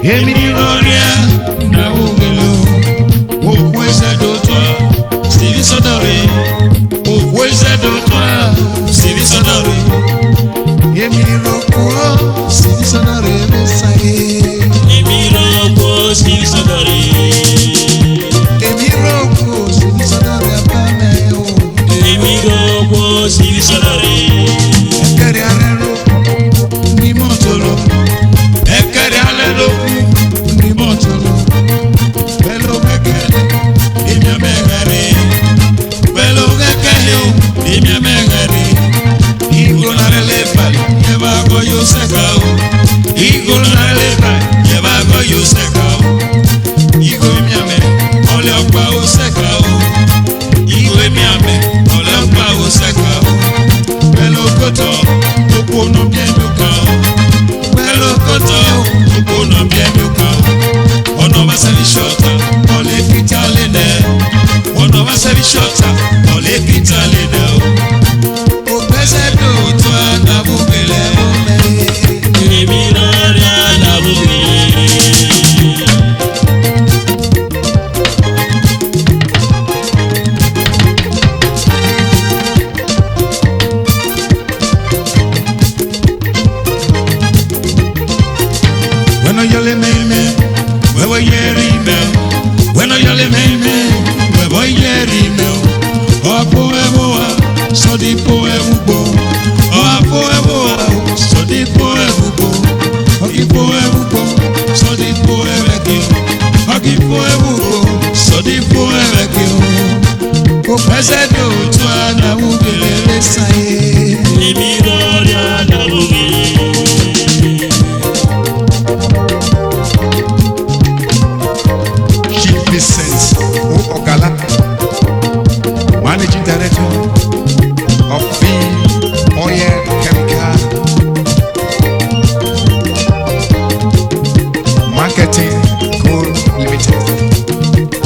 Emiroria na ugelo okweze dotwa Stevie Sodore okweze dotwa Stevie Sodore Emiroko Stevie Sodore mesaye Emiroko Stevie Sodore Emiroko Stevie Sodore apameyo Emiroko Stevie Sodore Ekere alero ni motolo Ekere alero ni motolo Belo kekele imya megare Belo kekele imya megare Igo na relefali yeba go yosekao Igo na relefali yeba go yosekao Igo imyame ole okpa osekao Igo imyame ole okpa osekao Belo koto opono bienukao Belo koto opono bienukao Ono basali shota ole pitalene Ono basali shota ole pitalene Opesedo twa na bugele ome Emiroria na bugele When I yell me, where we hear email. When I yell me, where we hear email. Oh poemoa, so di poemubo. Oh poemoa, so di poemubo. Oh di poemubo, so di poemeki. Oh di poemubo, so di poemeki. Oh pesedo twa na ugele lesaye. Emiroria na ugele. Vincent Ogala, Managing Director of V Oil Chemical Marketing Co. Limited.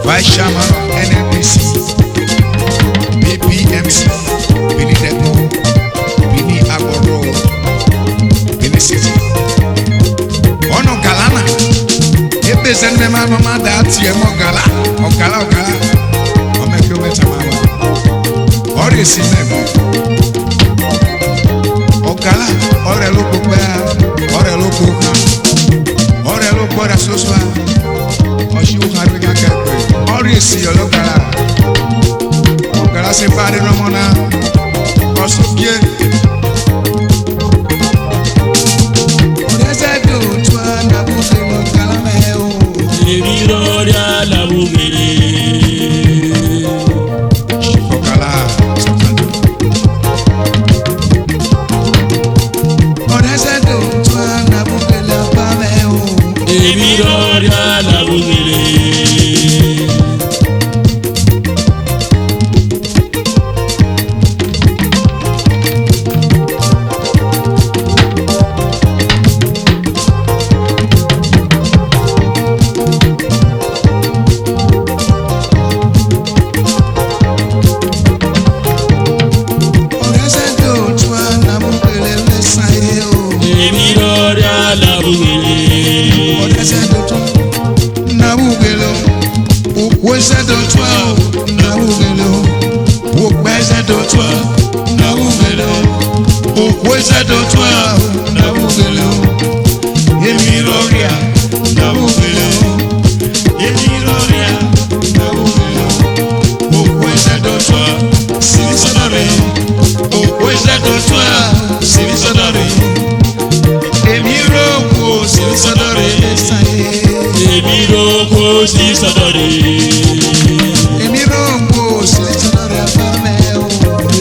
Vice Chairman NNPC, BPMC, Benedetto. Agoro in the city. Ono Galana. Ebe zenme mama that yemo gala. Ogala. Omekyo metamama. Ori sineme. Ogala. Ore loko kwa. Ore loko kwa. Ore loko kwa soswa. Oshi uharika kekwe. Ori si yologala. Ogala se pare no mona. Osubie. Emiroria la bugele Ogala Sakado Oresedo twa na bugele pameo Emiroria la bugele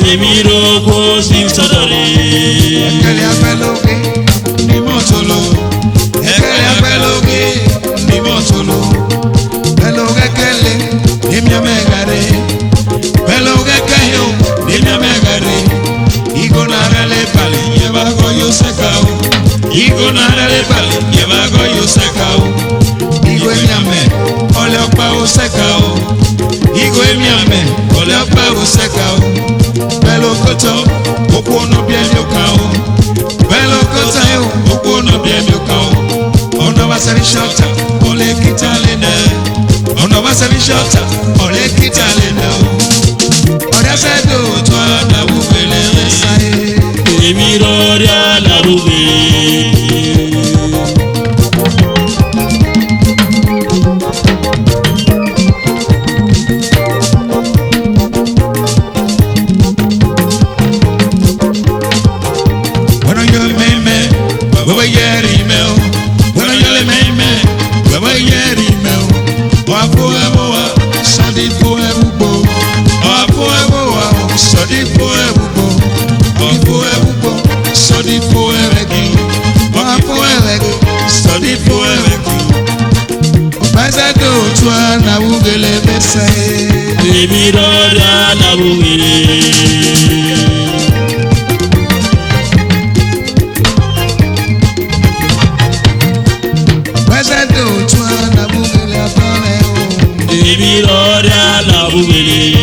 Emiroko Stevie Sodore Ekele apeloge ni motolo Ekele apeloge ni motolo Peloge kele ni miamegare Peloge kayo ni miamegare Igo narele pale yeba go yosekao Igo narele pale yeba go yosekao Igo emiame ole okpa osekao Igo emiame ole okpa osekao koto okwo no bia mi okao belo kota yo okwo no bia mi okao ono basari shota ole kitalene ono basari shota ole kitalene ora sedo to na bubele sai emi roria la bubele na ugele besa baby roda na ugele besa do twa na ugele apale baby roda na ugele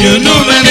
You know, man,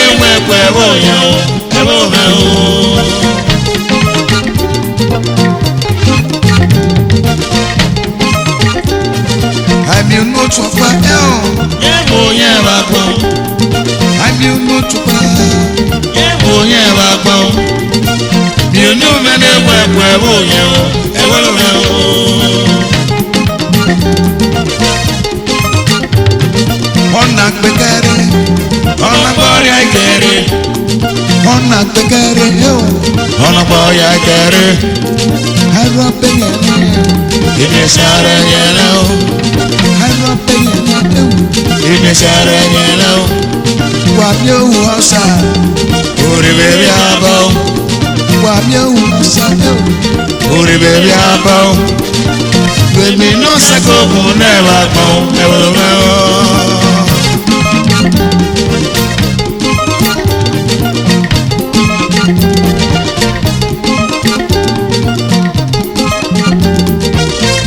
na tekere yo Ona boya kere haro penye Ine sare yelo haro penye Ine sare yelo wa myo usa Uri baby abo wa myo usa Uri baby abo Baby no sako never go never go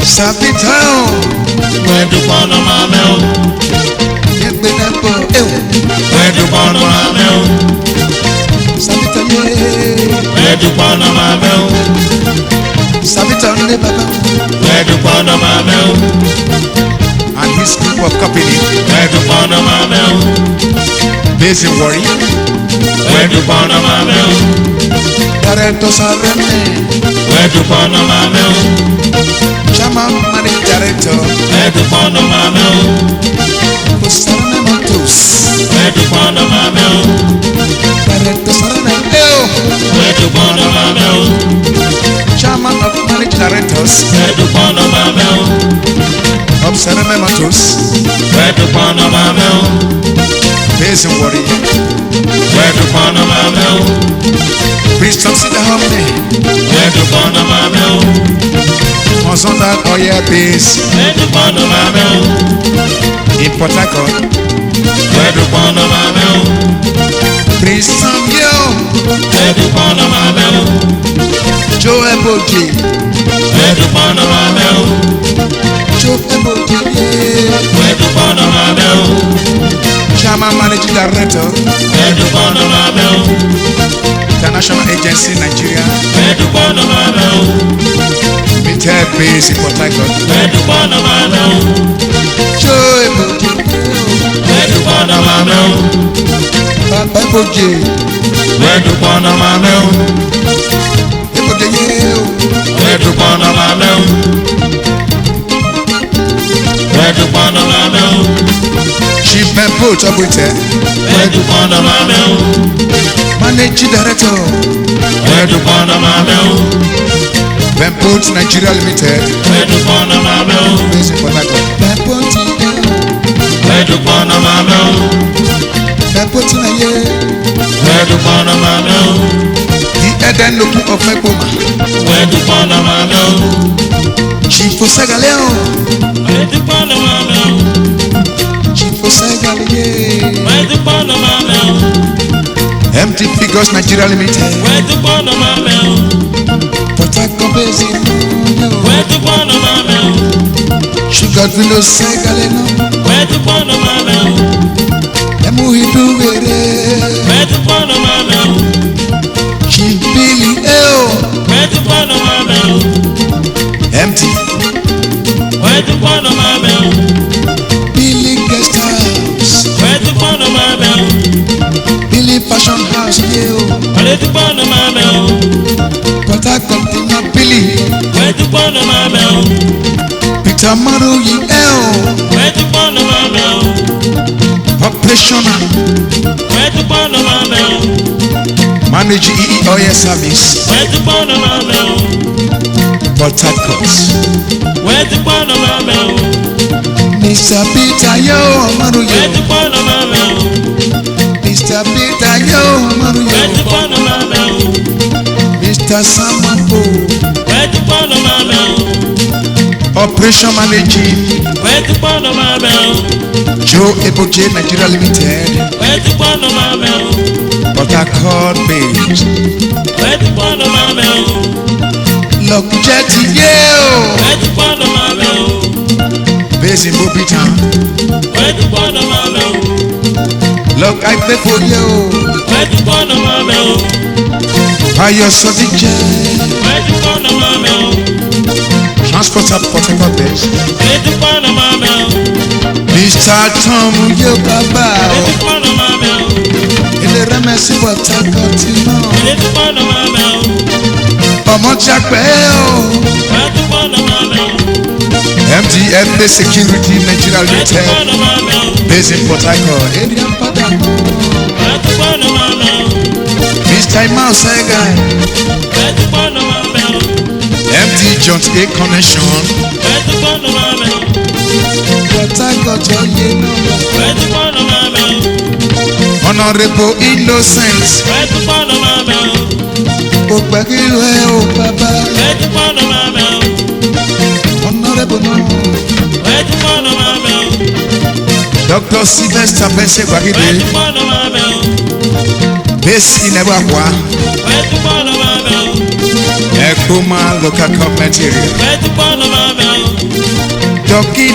Sapitao Where do Bono Mamel? Ebenepo Where do Bono Mamel? Sapitaye Where do Bono Mamel? Sapitao ne baba Where do Bono Mamel? and his group of company Where do Bono Mamel? based in Warri Where do Bono Mamel? Director Sareme Where do Bono Mamel? Chairman Managing Director Where do Bono Mamel? Sareme Matos Where do Bono Mamel? Director Sareme Where do Bono Mamel? Chairman of Managing Directors Where do Bono Mamel? of Sareme Matos Where do Bono Mamel? based in Warri Where do Bono Mamel? Priest of Sida Harmony Where do Bono Mamel? on Sunday Oye base Where do Bono Mamel? in Port Harcourt Where do Bono Mamel? Priest Samuel Where do Bono Mamel? Joe Eboji Where do Bono Mamel? Joe Eboji Where do Bono Mamel? Chairman Managing Director Where do Bono Mamel? International Agency Nigeria Where do Bono Mamel? Limited base in Port Harcourt Where do Bono Mamel? Joe Eboji Where do Bono Mamel? Papa Eboji Where do Bono Mamel? Eboji Where do Bono Mamel? Where do Bono Mamel? Chief Mempo Chabwite Where do Bono Mamel? Managing Director Where do Bono Mamel? Mempo Nigeria Limited Where do Bono Mamel? base in Port Harcourt Mempo Where do Bono Mamel? Mempo Tinaye Where do Bono Mamel? the Eden Loki of Mekoma Where do Bono Mamel? Chief Osagaleo Where do Bono Mamel? Chief Osagaleo Where do Bono Mamel? MT Figures Nigeria Limited Where do Bono Mamel? Port Harcourt base in Where do Bono Mamel? Sugar Vino Sagaleno Where do Bono Mamel? Emuhidu Were Where do Bono Mamel? Chief Billy Where do Bono Mamel? MT Where do Bono Mamel? Billy Guest House Where do Bono Mamel? Billy Fashion House Where do Bono Mamel? Port Harcourt Tina Billy Where do Bono Mamel? Peter Maru Where do Bono Mamel? Operational Where do Bono Mamel? Manage Oil Service Where do Bono Mamel? Port Harcourt Where do Bono Mamel? Mr. Peter Yo Maru Where do Bono Mamel? Mr. Peter Yo Maru Where do Bono Mamel? Mr. Samambo Where do Bono Mamel? Operation Managing Where do Bono Mamel? Joe Eboje Nigeria Limited Where do Bono Mamel? Port Harcourt base Where do Bono Mamel? Lock Jetty Yo Where do Bono Mamel? base in Bobby Town Where do Bono Mamel? Lock I pay for you Where do Bono Mamel? Payo Sodije Where do Bono Mamel? Transporter Port Harcourt base Where do Bono Mamel? Mr. Tom Yo Baba Where do Bono Mamel? Ilé Rẹ́mẹ̀sì Port Harcourt náà Where do Bono Mamel? Ọmọ Jápẹ́ o Where do Bono Mamel? MDFA Security Nigeria Where do Limited Bono Mamel? based in Port Harcourt Area Padà Where do Bono Mamel? Mr. Imao Sega. MD John A Connection. Honorable Innocence. Dr. Sylvester Bense Gwagide. Base in Ewa. Ekuma local government area. Doki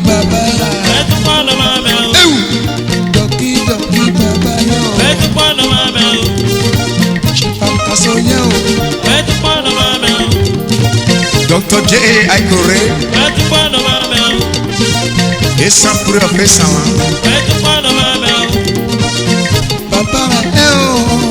Baba. Doki Baba yo. Chipankasoyo. Dr. J. Aikore. Esampure of Esawa. Papa Eo.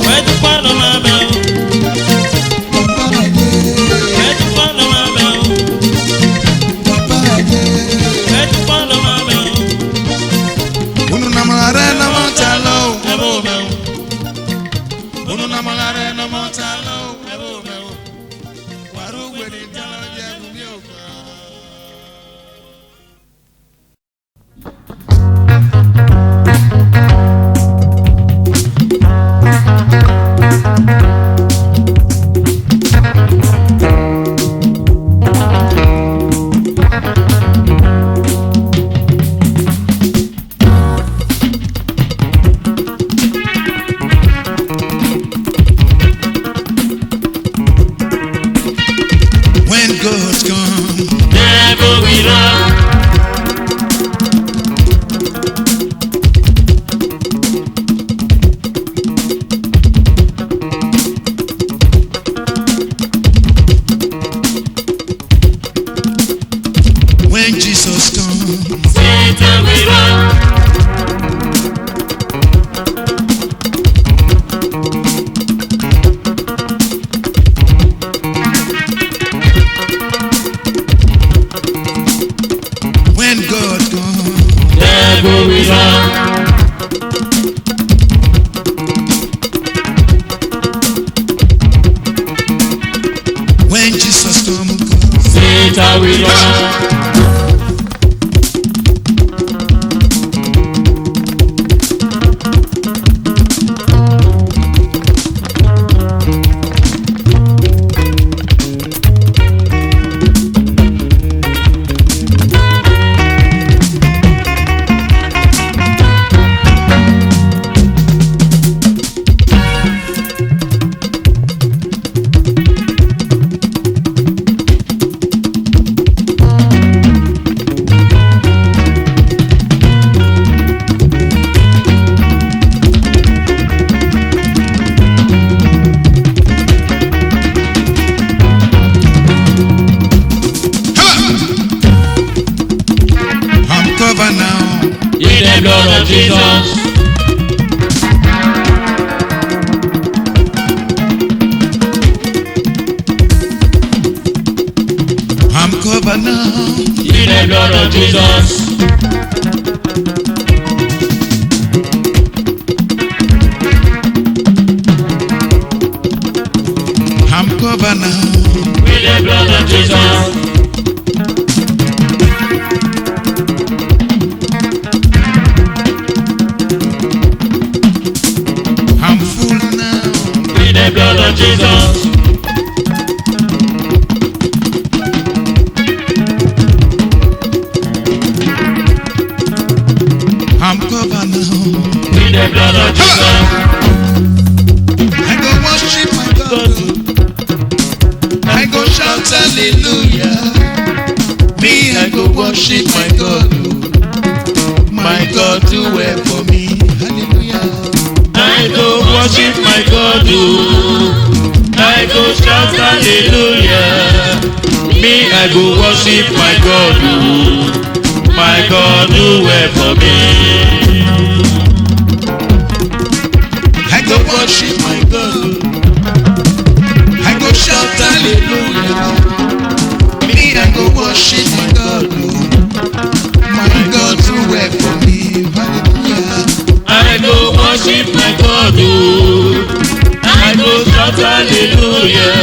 hallelujah.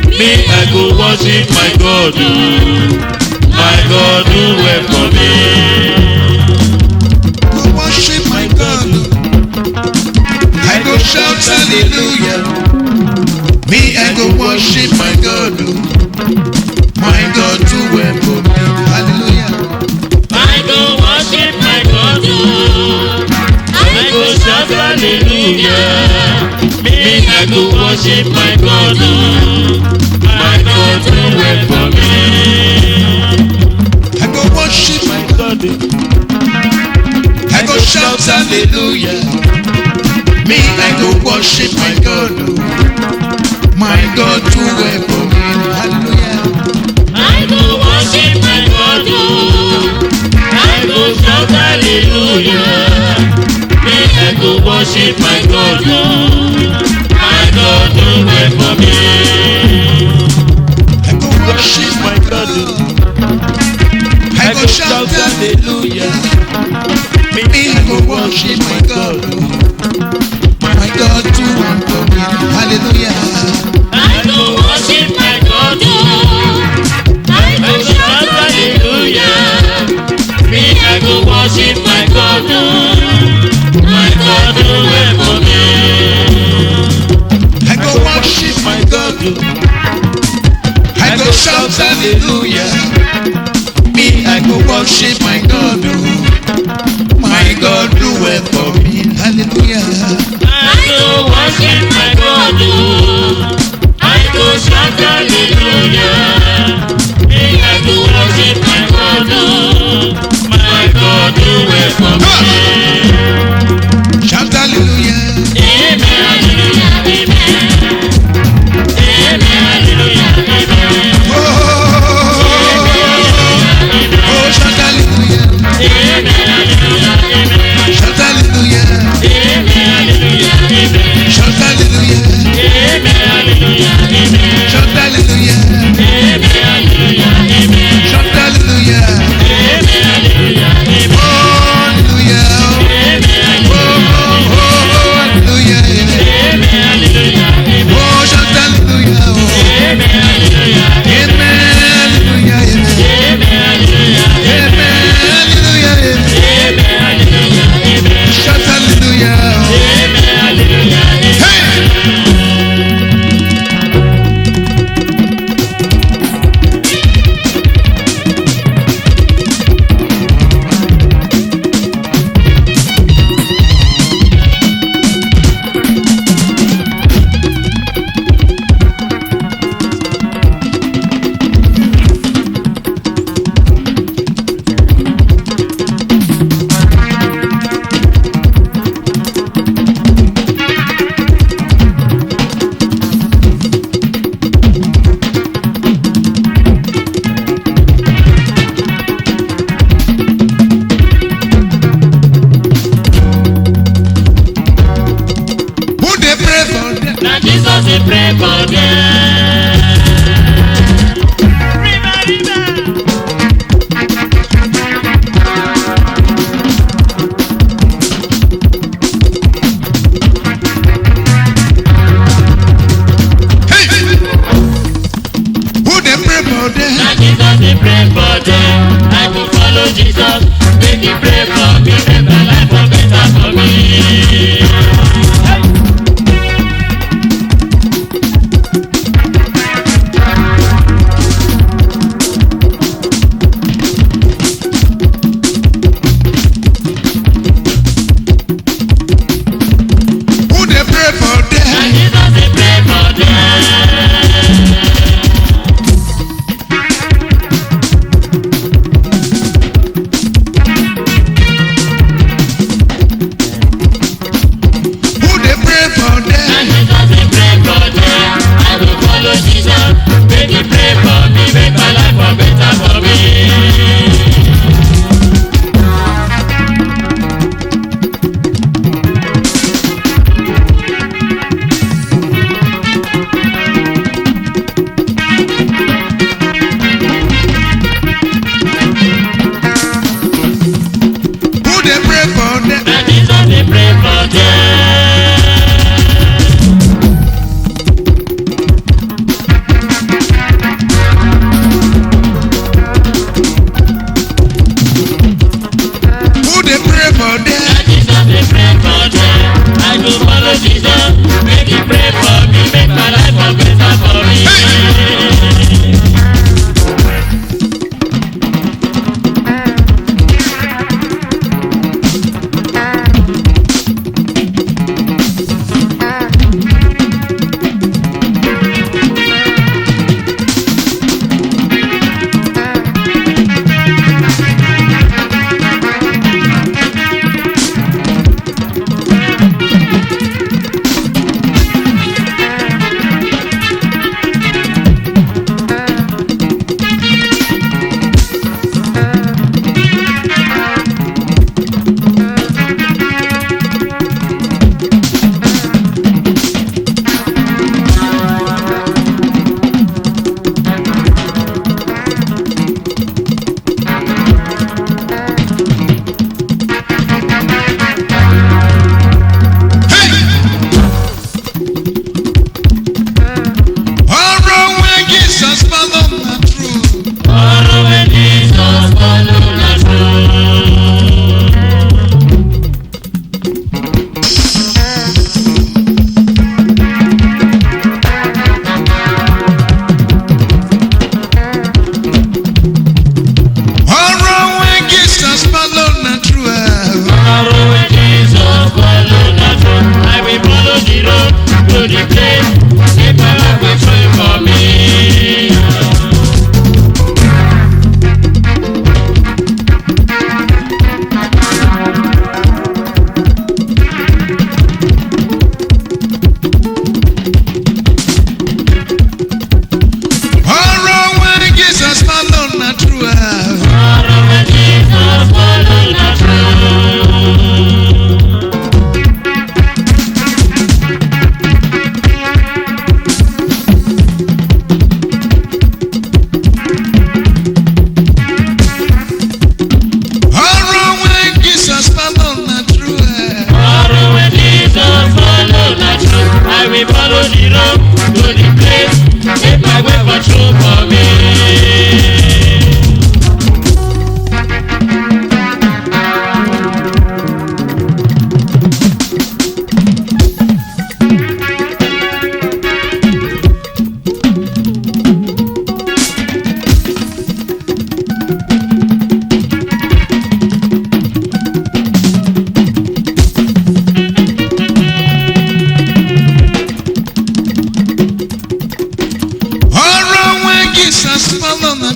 Me, I go worship my God. My God do well for me. Go worship my God. I go shout hallelujah. Me, I go worship my God. My God do well for me. Hallelujah. I go worship my God. I go shout hallelujah. Me, I go worship my God. My God do well for me. I go worship my God. I go shout hallelujah. Me, I go worship my God. My God do well for me. Hallelujah. I go worship my God. I go shout hallelujah. Me, I go worship my God. My God do well for me. I go worship my God. I go shout hallelujah. Me, I go worship my God. My God do well for me. Hallelujah. I go worship my God. I go shout hallelujah. Me, I go worship my God. My God do well for me. I go worship my God. I go shout hallelujah. Me, I go worship my God. My God do well for me. Hallelujah. I go worship my God. I go shout hallelujah. Me, I go worship my God. My God do well for me. Shout hallelujah. Amen, hallelujah, amen. Amen, hallelujah, amen. Oh, shout hallelujah. Amen, hallelujah, amen. Shout hallelujah. Amen, hallelujah, amen. Shout hallelujah. Amen, hallelujah, amen. Shout hallelujah. Amen, hallelujah, amen. Shout hallelujah. Amen, hallelujah, amen. Hallelujah. Amen, hallelujah, Hallelujah. amen, hallelujah, amen. Oh, shout hallelujah. Amen, hallelujah, Amen. Hallelujah. amen, hallelujah, Amen. Hallelujah. amen, hallelujah, amen. Shout hallelujah. Amen, hallelujah, amen. Hey! Who they pray for them? Now Jesus he pray for them. River, river. Hey! Who they pray for them? Now Jesus he pray for them. I will follow Jesus. Make him pray for me. Make my life for better for me. Who they pray for Now them? Jesus he pray for them.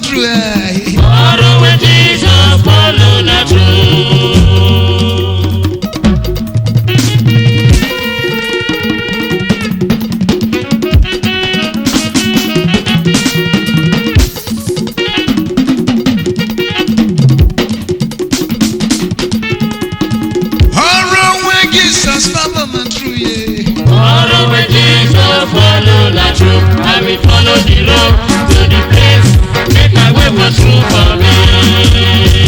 true. Follow with Jesus, follow na true. Follow with Jesus, follow na true. I will follow the road to the place. Make my way was true for me.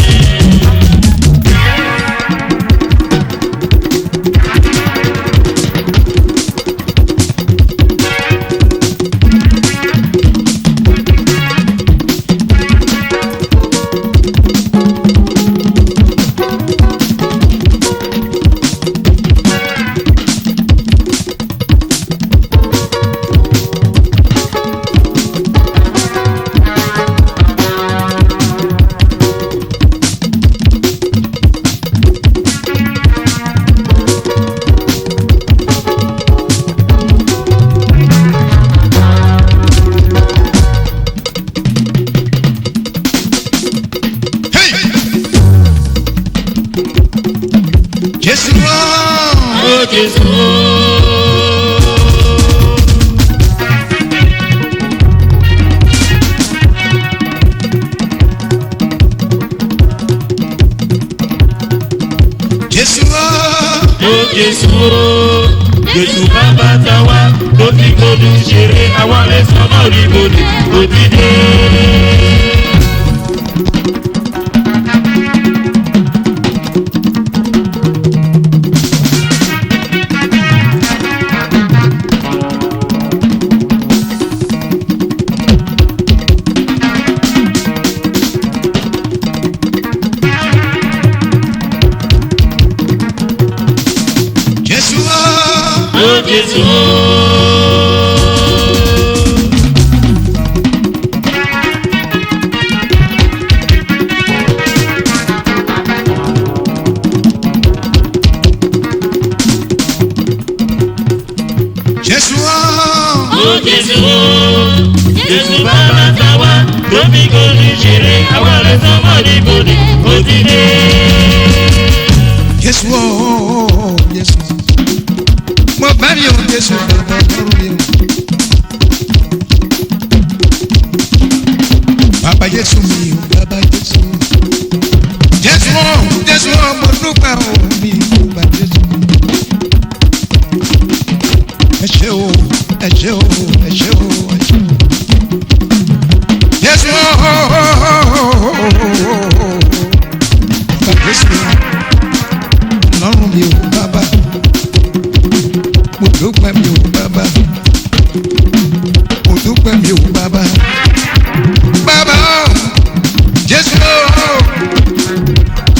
Jésù bàbá tàwa ló fi gbòdù ṣeré àwọn ẹ̀sán náà rí gbòdù òdìdé. Jésù. Jésù bàbá tàwa ló fi gbòdù ṣeré àwọn ẹ̀sán náà rí gbòdù òdìdé. Jésù ooo Jésù. Mo bá mi ò Jésù bàbá lóru mi o. Bàbá Jésù mi o, bàbá Jésù. Jésù o, mo dúpẹ́ o mi o, bàbá Jésù. Ẹ ṣé o, ẹ ṣé o, ẹ ṣé o, ẹ ṣé o. Jésù o, bàbá Jésù. Lọ́run mi o, bàbá. Mo dúpẹ́ mi ò bàbá, mo dúpẹ́ mi ò bàbá, bàbá o, Jésù o,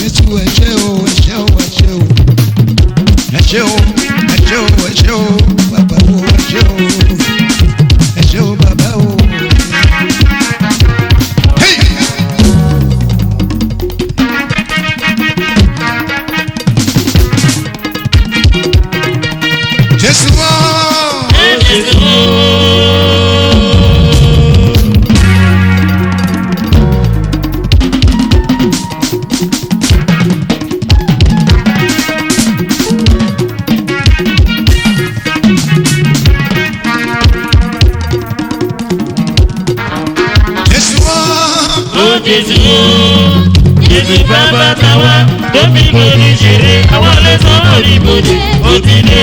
Jésù ẹ ṣé o, ẹ ṣé o, ẹ ṣé o, ẹ ṣé o, ẹ ṣé o, ẹ ṣé o, bàbá o, ẹ ṣé o, ẹ ṣé o, bàbá o. Jésù o. Jésù bàbá tàwa ló fi gbòdù ṣeré àwọn ẹ̀sán náà rí gbòdù òdìdé.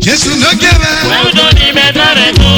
Jésù ló gẹ̀rẹ́. Wọ́n tó ní mẹ́ta rẹ̀ tó.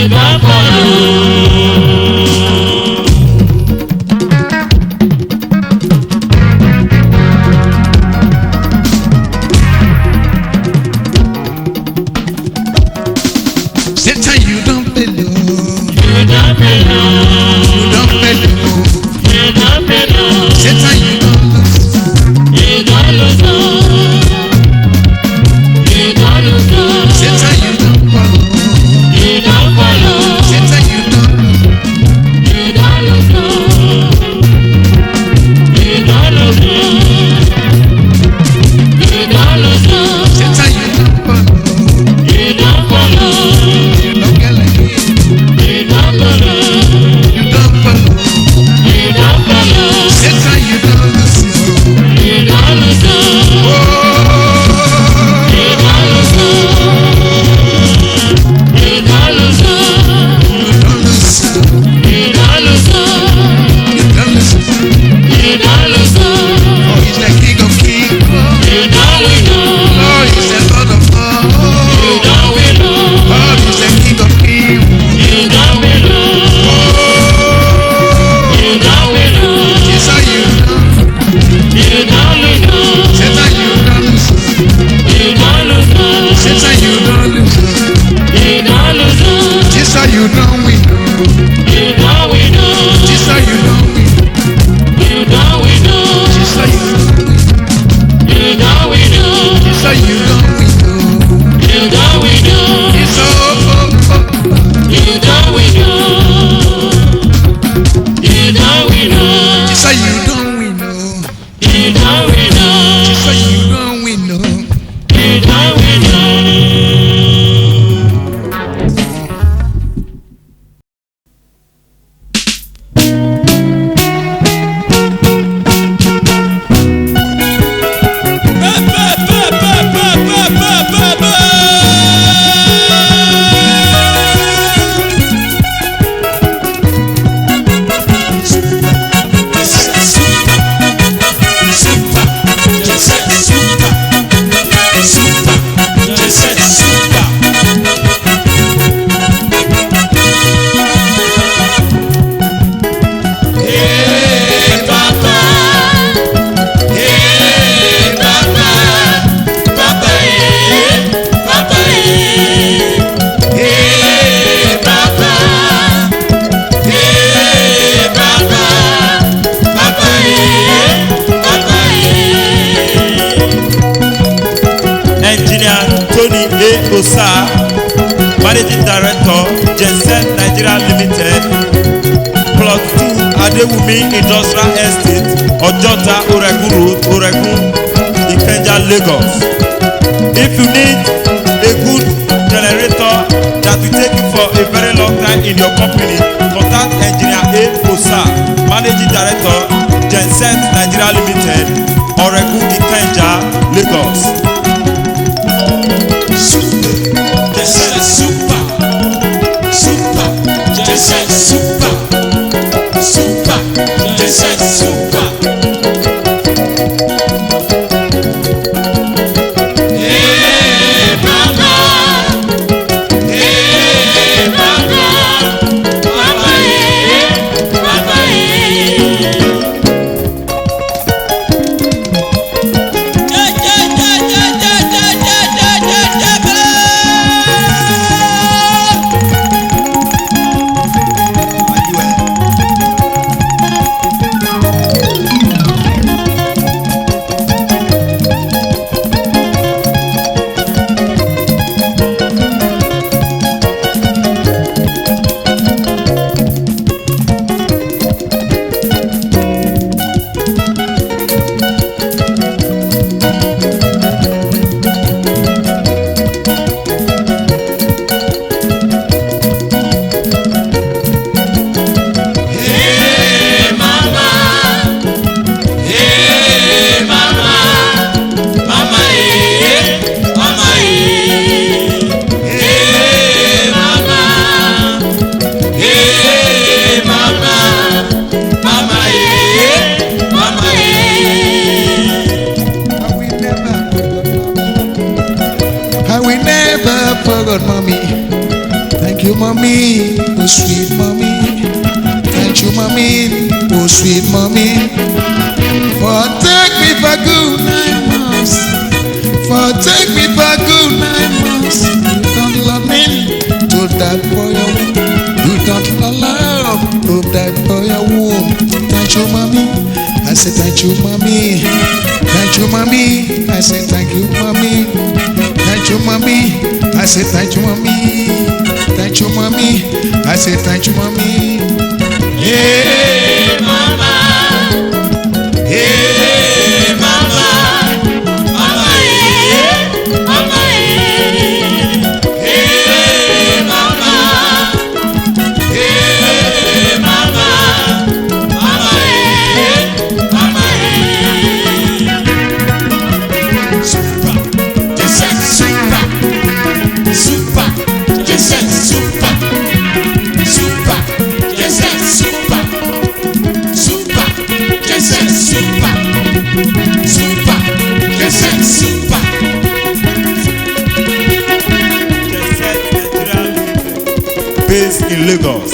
don't follow. Satan, you don't follow. You don't follow. You don't follow. You don't follow. Satan, you don't lose. You don't lose. You don't lose. Satan, you don't follow. You don't follow. Satan, you don't lose. You don't lose. You don't lose. You don't lose. Satan, you don't follow. You don't follow. You don't get like it. You don't follow. You don't follow. You don't follow. Satan, you don't lose. You don't lose. Oh, You don't lose. You don't lose. you don't lose. You don't lose. You don't lose. You don't lose. Oh, he's the King of Kings. You don't win. Oh, he's the Lord of You Lords. don't win. Oh, he's the King of Kings. You don't win. Oh, You don't win. Jesus, you don't. You don't win. Satan, you don't lose. You don't lose. Satan, you don't lose. You don't lose. Jesus, you don't win. You don't win. Jesus, you don't win. You don't win. Jesus, you don't win. You don't win. Jesus, you don't win. You don't win. Jesus, oh. You don't win. You don't win. Jesus, you don't win. You don't win. Jesus, you don't win. You don't win. Osa, Managing Director, Jensen Nigeria Limited, Plot 2, Adewumi Industrial Estate, Ojota, Oregun Road, Oregun, Ikeja, Lagos. If you need a good generator that will take you for a very long time in your company, contact Engineer A. Osa, Managing Director, Jensen Nigeria Limited, Oregun, Ikeja, Lagos. you, mommy. Oh, sweet mommy. Thank you, mommy. Oh, sweet mommy. For take me for good 9 months. For take me for good 9 months. You don't love me to that for your womb. You don't allow to that for your womb. Thank you, mommy. I say thank you, mommy. Thank you, mommy. I say thank you, mommy. Thank you, mommy. I say thank you, mommy. Thank you, mommy. I say thank you, mommy. Hey, mama. Hey, mama. Mama, hey, mama, hey. Hey, mama. Hey, mama. Mama, hey, mama, hey. Super, just said super. Super, just said super. Super, just said super. Super, just said super. Super, just said super. Jesset Nigeria Limited, based in Lagos.